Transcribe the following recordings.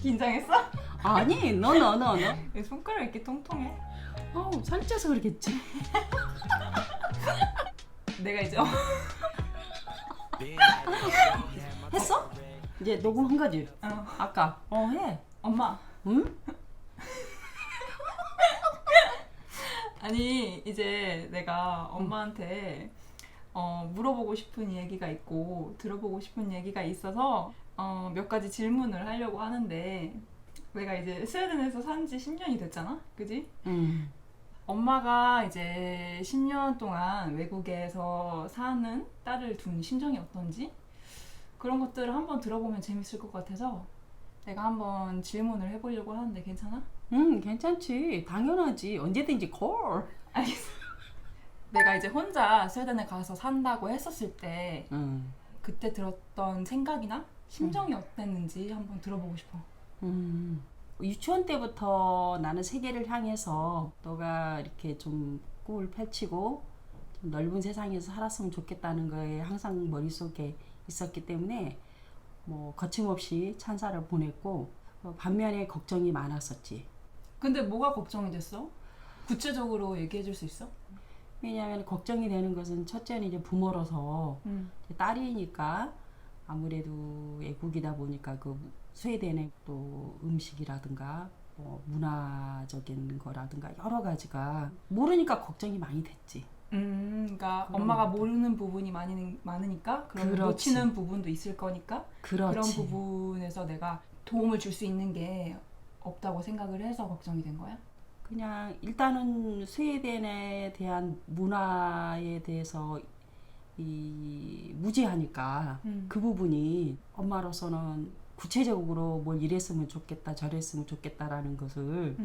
긴장했어? 아니, 너. 왜 손가락 이렇게 통통해? 살쪄서 그러겠지. 내가 이제 했어? 이제 녹음한 거지? 어. 아까. 해. 엄마. 응? 아니 이제 내가 엄마한테 물어보고 싶은 얘기가 있고 들어보고 싶은 얘기가 있어서 몇 가지 질문을 하려고 하는데 내가 이제 스웨덴에서 산 지 10년이 됐잖아? 그지? 엄마가 이제 10년 동안 외국에서 사는 딸을 둔 심정이 어떤지 그런 것들을 한번 들어보면 재밌을 것 같아서 내가 한번 질문을 해보려고 하는데 괜찮아? 괜찮지. 당연하지. 언제든지 콜. 알겠어. 내가 이제 혼자 스웨덴에 가서 산다고 했었을 때 그때 들었던 생각이나 심정이 어땠는지 한번 들어보고 싶어. 유치원 때부터 나는 세계를 향해서 너가 이렇게 좀 꿈을 펼치고 좀 넓은 세상에서 살았으면 좋겠다는 거에 항상 머릿속에 있었기 때문에 뭐 거침없이 찬사를 보냈고 반면에 걱정이 많았었지. 근데 뭐가 걱정이 됐어? 구체적으로 얘기해 줄 수 있어? 왜냐하면 걱정이 되는 것은 첫째는 이제 부모로서 딸이니까 아무래도 외국이다 보니까 그 스웨덴의 또 음식이라든가 뭐 문화적인 거라든가 여러 가지가 모르니까 걱정이 많이 됐지. 그러니까 엄마가 모르는 부분이 많으니까 그럼 그렇지. 놓치는 부분도 있을 거니까 그런 그렇지. 부분에서 내가 도움을 줄 수 있는 게 없다고 생각을 해서 걱정이 된 거야? 그냥 일단은 스웨덴에 대한 문화에 대해서 무지하니까 그 부분이 엄마로서는 구체적으로 뭘 이랬으면 좋겠다 저랬으면 좋겠다라는 것을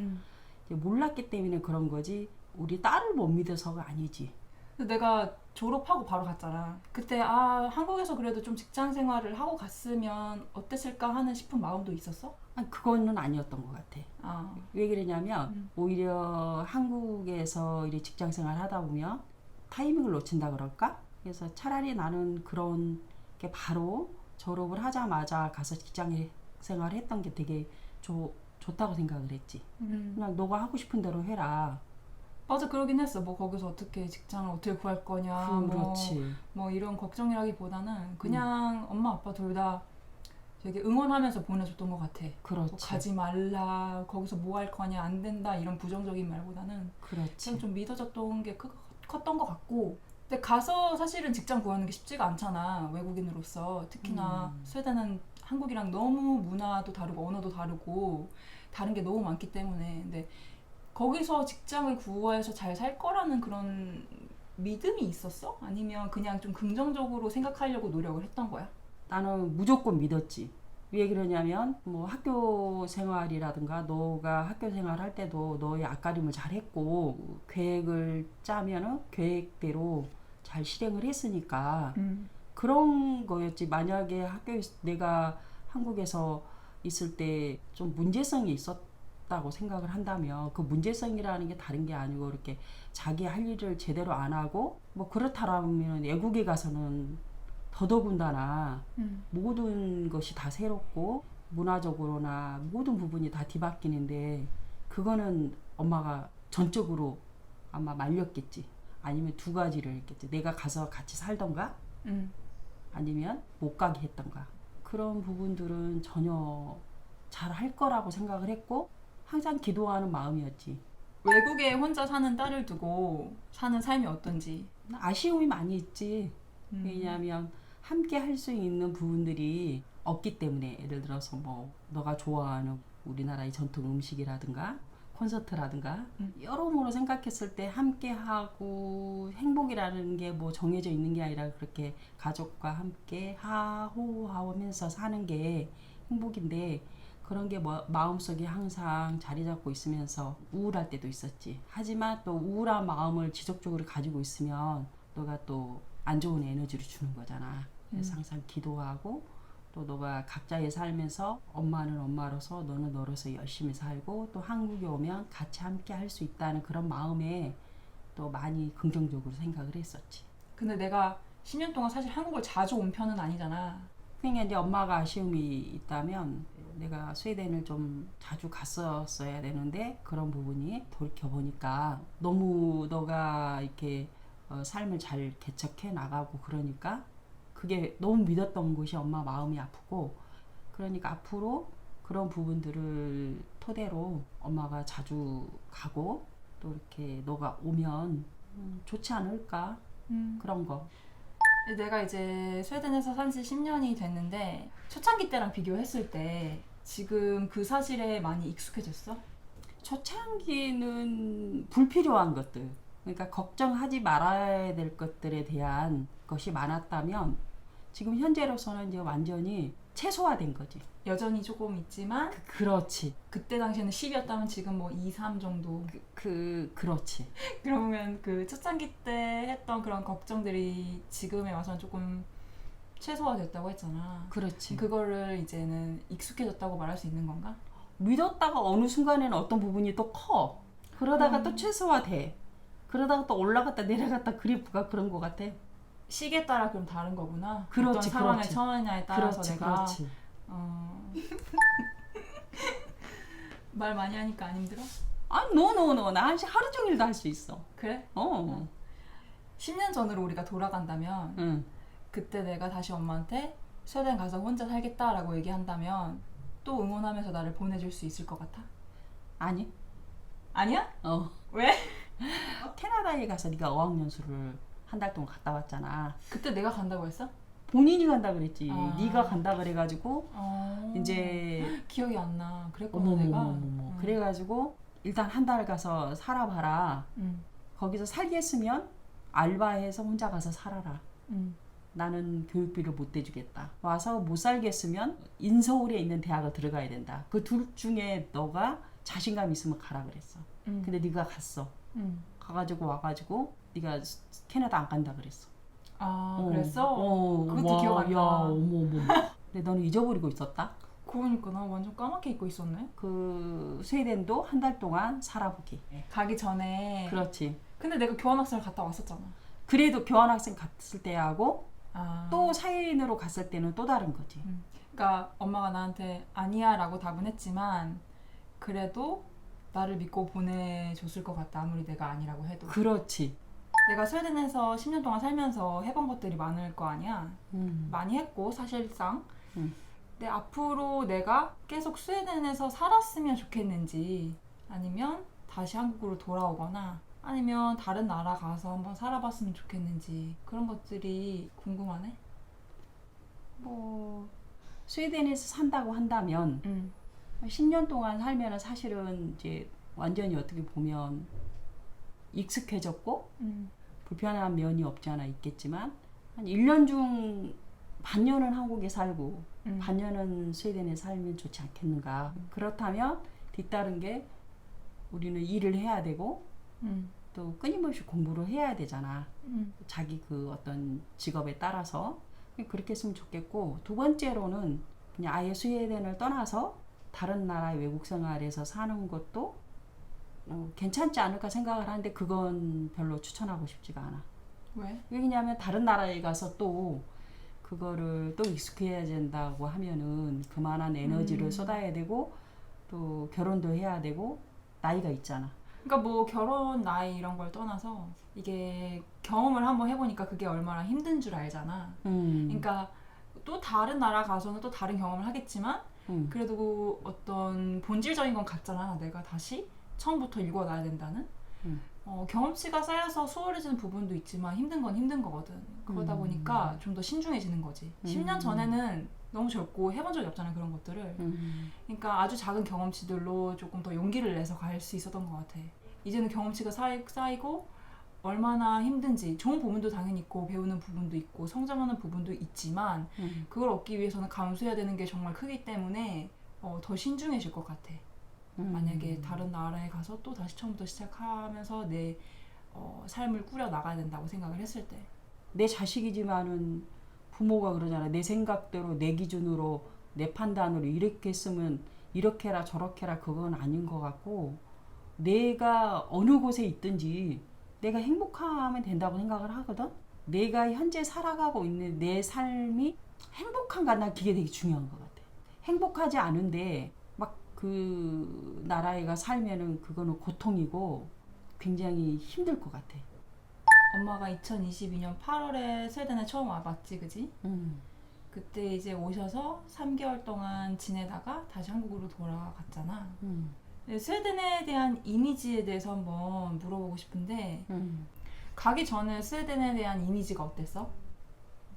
이제 몰랐기 때문에 그런 거지 우리 딸을 못 믿어서가 아니지. 내가 졸업하고 바로 갔잖아. 그때 한국에서 그래도 좀 직장 생활을 하고 갔으면 어땠을까 하는 싶은 마음도 있었어? 아니, 그거는 아니었던 것 같아. 왜 그러냐면 오히려 한국에서 이렇게 직장 생활 하다 보면 타이밍을 놓친다 그럴까? 그래서 차라리 나는 그런 게 바로 졸업을 하자마자 가서 직장 생활을 했던 게 되게 좋다고 생각을 했지. 그냥 너가 하고 싶은 대로 해라. 맞아, 그러긴 했어. 뭐 거기서 어떻게 직장을 어떻게 구할 거냐 그렇지. 뭐 이런 걱정이라기보다는 그냥 엄마 아빠 둘 다 되게 응원하면서 보내줬던 것 같아. 그렇지. 뭐 가지 말라, 거기서 뭐 할 거냐, 안 된다 이런 부정적인 말보다는 그렇지. 좀 믿어줬던 게 컸던 것 같고. 근데 가서 사실은 직장 구하는 게 쉽지가 않잖아, 외국인으로서. 특히나 스웨덴은 한국이랑 너무 문화도 다르고 언어도 다르고 다른 게 너무 많기 때문에. 근데 거기서 직장을 구해서 잘 살 거라는 그런 믿음이 있었어? 아니면 그냥 좀 긍정적으로 생각하려고 노력을 했던 거야? 나는 무조건 믿었지. 왜 그러냐면 뭐 학교 생활이라든가 너가 학교 생활 할 때도 너의 앞가림을 잘 했고 계획을 짜면은 계획대로 잘 실행을 했으니까 그런 거였지. 만약에 내가 한국에서 있을 때 좀 문제성이 있었다고 생각을 한다면 그 문제성이라는 게 다른 게 아니고 이렇게 자기 할 일을 제대로 안 하고 뭐 그렇다라면 외국에 가서는 더더군다나 모든 것이 다 새롭고 문화적으로나 모든 부분이 다 뒤바뀌는데 그거는 엄마가 전적으로 아마 말렸겠지. 아니면 두 가지를 했겠지. 내가 가서 같이 살던가 아니면 못 가게 했던가. 그런 부분들은 전혀 잘 할 거라고 생각을 했고 항상 기도하는 마음이었지. 외국에 혼자 사는 딸을 두고 사는 삶이 어떤지. 아쉬움이 많이 있지. 왜냐하면 함께 할 수 있는 부분들이 없기 때문에. 예를 들어서 뭐 너가 좋아하는 우리나라의 전통 음식이라든가 콘서트라든가 여러모로 생각했을 때 함께 하고 행복이라는 게 뭐 정해져 있는 게 아니라 그렇게 가족과 함께 하호하면서 사는 게 행복인데 그런 게 뭐 마음속에 항상 자리 잡고 있으면서 우울할 때도 있었지. 하지만 또 우울한 마음을 지속적으로 가지고 있으면 너가 또 안 좋은 에너지를 주는 거잖아. 그래서 항상 기도하고 또 너가 각자의 삶에서 엄마는 엄마로서 너는 너로서 열심히 살고 또 한국에 오면 같이 함께 할 수 있다는 그런 마음에 또 많이 긍정적으로 생각을 했었지. 근데 내가 10년 동안 사실 한국을 자주 온 편은 아니잖아. 그러니까 이제 엄마가 아쉬움이 있다면 내가 스웨덴을 좀 자주 갔었어야 되는데 그런 부분이 돌이켜보니까 너무 너가 이렇게 삶을 잘 개척해 나가고 그러니까 그게 너무 믿었던 것이 엄마 마음이 아프고 그러니까 앞으로 그런 부분들을 토대로 엄마가 자주 가고 또 이렇게 너가 오면 좋지 않을까 그런 거. 내가 이제 스웨덴에서 산 지 10년이 됐는데 초창기 때랑 비교했을 때 지금 그 사실에 많이 익숙해졌어? 초창기는 불필요한 것들 그러니까 걱정하지 말아야 될 것들에 대한 것이 많았다면 지금 현재로서는 이제 완전히 최소화된 거지. 여전히 조금 있지만 그렇지. 그때 당시에는 10이었다면 지금 뭐 2, 3 정도. 그렇지. 그러면 그 초창기 때 했던 그런 걱정들이 지금에 와서는 조금 최소화됐다고 했잖아. 그렇지. 그거를 이제는 익숙해졌다고 말할 수 있는 건가? 믿었다가 어느 순간에는 어떤 부분이 또 커. 그러다가 또 최소화돼. 그러다가 또 올라갔다 내려갔다 그래프가 그런 것 같아. 시기에 따라 그럼 다른 거구나. 그렇지, 어떤 상황에 그렇지. 처하냐에 따라서 그렇지, 내가 그렇지. 말 많이 하니까 안 힘들어? 아, 노. 나 하루 종일도 할 수 있어. 그래? 10년 전으로 우리가 돌아간다면 응. 그때 내가 다시 엄마한테 스웨덴 가서 혼자 살겠다라고 얘기한다면 또 응원하면서 나를 보내줄 수 있을 것 같아? 아니. 아니야? 왜? 캐나다에 가서 네가 어학연수를 한 달 동안 갔다 왔잖아. 그때 내가 간다고 했어? 본인이 간다 그랬지. 아. 네가 간다 그래가지고 이제 기억이 안 나. 그랬구나 내가. 그래가지고 일단 한 달 가서 살아봐라. 거기서 살겠으면 알바해서 혼자 가서 살아라. 나는 교육비를 못 대주겠다. 와서 못 살겠으면 인서울에 있는 대학을 들어가야 된다. 그 둘 중에 너가 자신감 있으면 가라 그랬어. 근데 네가 갔어. 가가지고 와가지고 네가 캐나다 안 간다 그랬어. 그랬어? 그것도 기억 안 나. 야, 어머. 근데 너는 잊어버리고 있었다. 그러니까 나 완전 까맣게 잊고 있었네. 그 스웨덴도 한 달 동안 살아보기. 가기 전에. 그렇지. 근데 내가 교환학생을 갔다 왔었잖아. 그래도 교환학생 갔을 때하고 아. 또 사회인으로 갔을 때는 또 다른 거지. 그러니까 엄마가 나한테 아니야 라고 답은 했지만 그래도 나를 믿고 보내줬을 것 같다. 아무리 내가 아니라고 해도. 그렇지. 내가 스웨덴에서 10년 동안 살면서 해본 것들이 많을 거 아니야. 많이 했고 사실상. 근데 앞으로 내가 계속 스웨덴에서 살았으면 좋겠는지 아니면 다시 한국으로 돌아오거나 아니면 다른 나라 가서 한번 살아봤으면 좋겠는지 그런 것들이 궁금하네. 뭐 스웨덴에서 산다고 한다면 10년 동안 살면은 사실은 이제 완전히 어떻게 보면 익숙해졌고 불편한 면이 없지 않아 있겠지만 한 1년 중 반년은 한국에 살고 반년은 스웨덴에 살면 좋지 않겠는가. 그렇다면 뒤따른 게 우리는 일을 해야 되고 또 끊임없이 공부를 해야 되잖아. 자기 그 어떤 직업에 따라서 그렇게 했으면 좋겠고 두 번째로는 그냥 아예 스웨덴을 떠나서 다른 나라의 외국 생활에서 사는 것도 괜찮지 않을까 생각을 하는데 그건 별로 추천하고 싶지가 않아. 왜? 왜냐하면 다른 나라에 가서 또 그거를 또 익숙해야 된다고 하면은 그만한 에너지를 쏟아야 되고 또 결혼도 해야 되고 나이가 있잖아. 그러니까 뭐 결혼 나이 이런 걸 떠나서 이게 경험을 한번 해보니까 그게 얼마나 힘든 줄 알잖아. 그러니까 또 다른 나라 가서는 또 다른 경험을 하겠지만 그래도 어떤 본질적인 건 같잖아. 내가 다시 처음부터 읽어놔야 된다는 경험치가 쌓여서 수월해지는 부분도 있지만 힘든 건 힘든 거거든. 그러다 보니까 좀 더 신중해지는 거지. 10년 전에는 너무 젊고 해본 적이 없잖아 그런 것들을. 그러니까 아주 작은 경험치들로 조금 더 용기를 내서 갈 수 있었던 것 같아. 이제는 경험치가 쌓이고 얼마나 힘든지 좋은 부분도 당연히 있고 배우는 부분도 있고 성장하는 부분도 있지만 그걸 얻기 위해서는 감수해야 되는 게 정말 크기 때문에 더 신중해질 것 같아. 만약에 다른 나라에 가서 또 다시 처음부터 시작하면서 내 삶을 꾸려 나가야 된다고 생각을 했을 때 내 자식이지만은 부모가 그러잖아. 내 생각대로 내 기준으로 내 판단으로 이렇게 했으면 이렇게 해라 저렇게 해라 그건 아닌 것 같고 내가 어느 곳에 있든지 내가 행복하면 된다고 생각을 하거든. 내가 현재 살아가고 있는 내 삶이 행복한가 난 그게 되게 중요한 것 같아. 행복하지 않은데 막 그 나라에가 살면은 그거는 고통이고 굉장히 힘들 것 같아. 엄마가 2022년 8월에 스웨덴에 처음 와봤지, 그지? 그때 이제 오셔서 3개월 동안 지내다가 다시 한국으로 돌아갔잖아. 근데 스웨덴에 대한 이미지에 대해서 한번 물어보고 싶은데 가기 전에 스웨덴에 대한 이미지가 어땠어?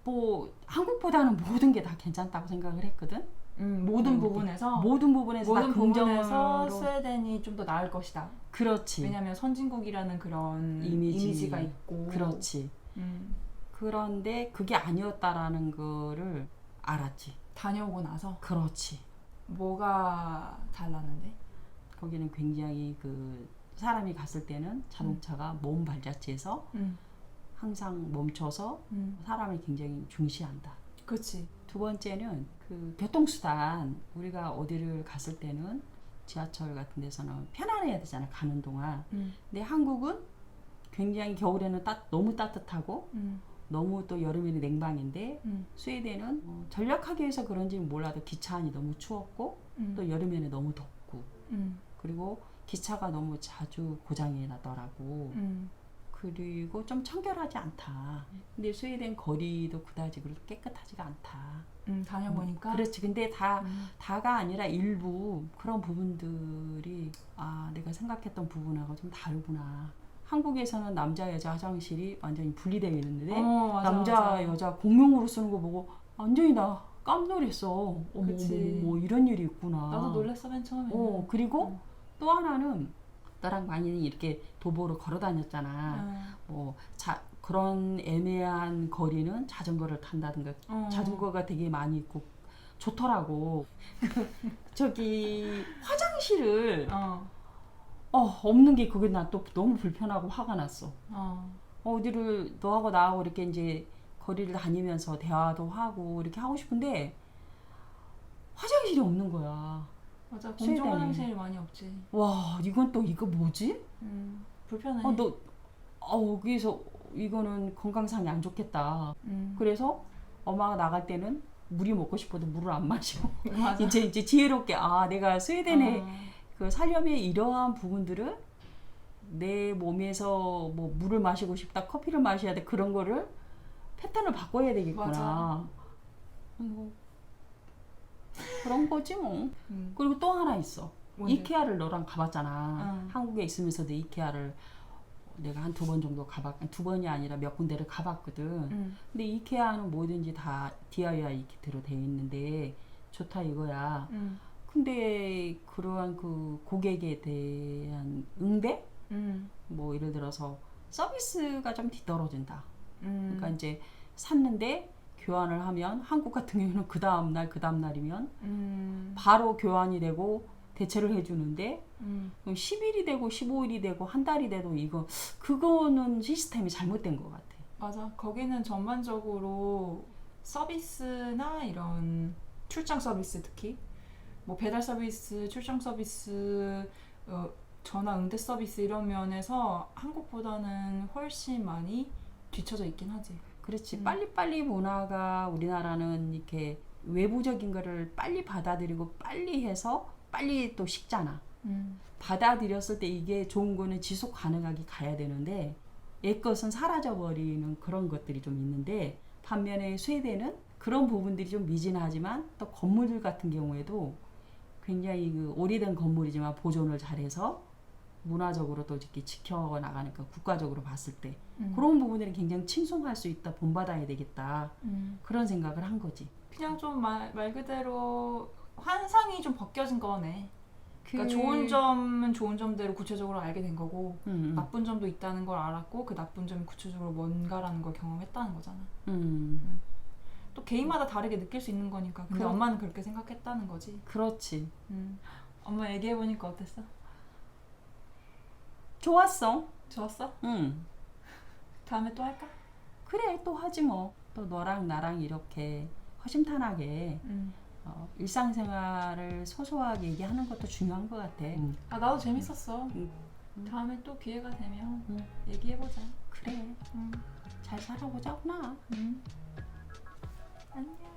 뭐 한국보다는 모든 게 다 괜찮다고 생각을 했거든. 모든 부분에서 모든 부분에서 다 모든 부분에서 긍정으로. 스웨덴이 좀 더 나을 것이다. 그렇지. 왜냐면 선진국이라는 그런 이미지가 있고. 그렇지. 그런데 그게 아니었다라는 거를 알았지. 다녀오고 나서 그렇지. 뭐가 달랐는데? 거기는 굉장히 그 사람이 갔을 때는 자동차가 몸 발자취에서 항상 멈춰서 사람을 굉장히 중시한다. 그렇지. 두 번째는 그 교통수단, 우리가 어디를 갔을 때는 지하철 같은 데서는 편안해야 되잖아, 가는 동안. 근데 한국은 굉장히 겨울에는 너무 따뜻하고 너무 또 여름에는 냉방인데 스웨덴은 전략하기 위해서 그런지는 몰라도 기차 안이 너무 추웠고 또 여름에는 너무 덥고 그리고 기차가 너무 자주 고장이 나더라고. 그리고 좀 청결하지 않다. 근데 스웨덴 거리도 그다지 그렇게 깨끗하지가 않다. 다녀보니까. 그렇지. 근데 다가 아니라 일부 그런 부분들이 내가 생각했던 부분하고 좀 다르구나. 한국에서는 남자 여자 화장실이 완전히 분리되어 있는데 맞아, 남자 맞아. 여자 공용으로 쓰는 거 보고 완전히 나 깜놀했어. 어머 그치. 이런 일이 있구나. 나도 놀랬어, 맨 처음에는. 그리고 또 하나는 나랑 많이 이렇게 도보로 걸어 다녔잖아. 그런 애매한 거리는 자전거를 탄다든가 자전거가 되게 많이 있고 좋더라고. 저기 화장실을 없는 게 그게 나 또 너무 불편하고 화가 났어. 어디를 너하고 나하고 이렇게 이제 거리를 다니면서 대화도 하고 이렇게 하고 싶은데 화장실이 없는 거야. 맞아. 스웨덴에. 공중 화장실이 많이 없지. 와, 이거 뭐지? 불편해. 여기서 이거는 건강상이 안 좋겠다. 그래서 엄마가 나갈 때는 물이 먹고 싶어도 물을 안 마셔. 맞아. 이제 지혜롭게 내가 스웨덴에 그 살려면 이러한 부분들을 내 몸에서 뭐 물을 마시고 싶다, 커피를 마셔야 돼, 그런 거를 패턴을 바꿔야 되겠구나. 맞아. 그런 거지 뭐. 그리고 또 하나 있어. 뭔데? 이케아를 너랑 가봤잖아. 한국에 있으면서도 이케아를 내가 한 2번 정도 두 번이 아니라 몇 군데를 가봤거든. 근데 이케아는 뭐든지 다 DIY 키트로 되어 있는데 좋다 이거야. 근데 그러한 그 고객에 대한 응대? 뭐 예를 들어서 서비스가 좀 뒤떨어진다. 그러니까 이제 샀는데 교환을 하면 한국 같은 경우는 그 다음 날이면 바로 교환이 되고 대체를 해주는데 10일이 되고 15일이 되고 한 달이 돼도 그거는 시스템이 잘못된 것 같아. 맞아. 거기는 전반적으로 서비스나 이런 출장 서비스, 특히 뭐 배달 서비스, 출장 서비스, 전화 응대 서비스 이런 면에서 한국보다는 훨씬 많이 뒤쳐져 있긴 하지. 그렇지. 빨리빨리 문화가 우리나라는 이렇게 외부적인 거를 빨리 받아들이고 빨리 해서 빨리 또 식잖아. 받아들였을 때 이게 좋은 거는 지속 가능하게 가야 되는데 옛것은 사라져버리는 그런 것들이 좀 있는데, 반면에 스웨덴은 그런 부분들이 좀 미진하지만 또 건물들 같은 경우에도 굉장히 그 오래된 건물이지만 보존을 잘해서 문화적으로 또 이렇게 지켜나가니까 국가적으로 봤을 때 그런 부분들이 굉장히 칭송할 수 있다, 본받아야 되겠다, 그런 생각을 한 거지. 그냥 좀 말 그대로 환상이 좀 벗겨진 거네. 그러니까 좋은 점은 좋은 점대로 구체적으로 알게 된 거고 나쁜 점도 있다는 걸 알았고 그 나쁜 점이 구체적으로 뭔가라는 걸 경험했다는 거잖아. 또 개인마다 다르게 느낄 수 있는 거니까. 근데 엄마는 그렇게 생각했다는 거지. 그렇지. 엄마 얘기해보니까 어땠어? 좋았어. 좋았어? 응. 다음에 또 할까? 그래, 또 하지 뭐. 또 너랑 나랑 이렇게 허심탄회하게 일상생활을 소소하게 얘기하는 것도 중요한 것 같아. 나도 재밌었어. 다음에 또 기회가 되면 얘기해보자. 그래. 잘 살아보자구나. 안녕.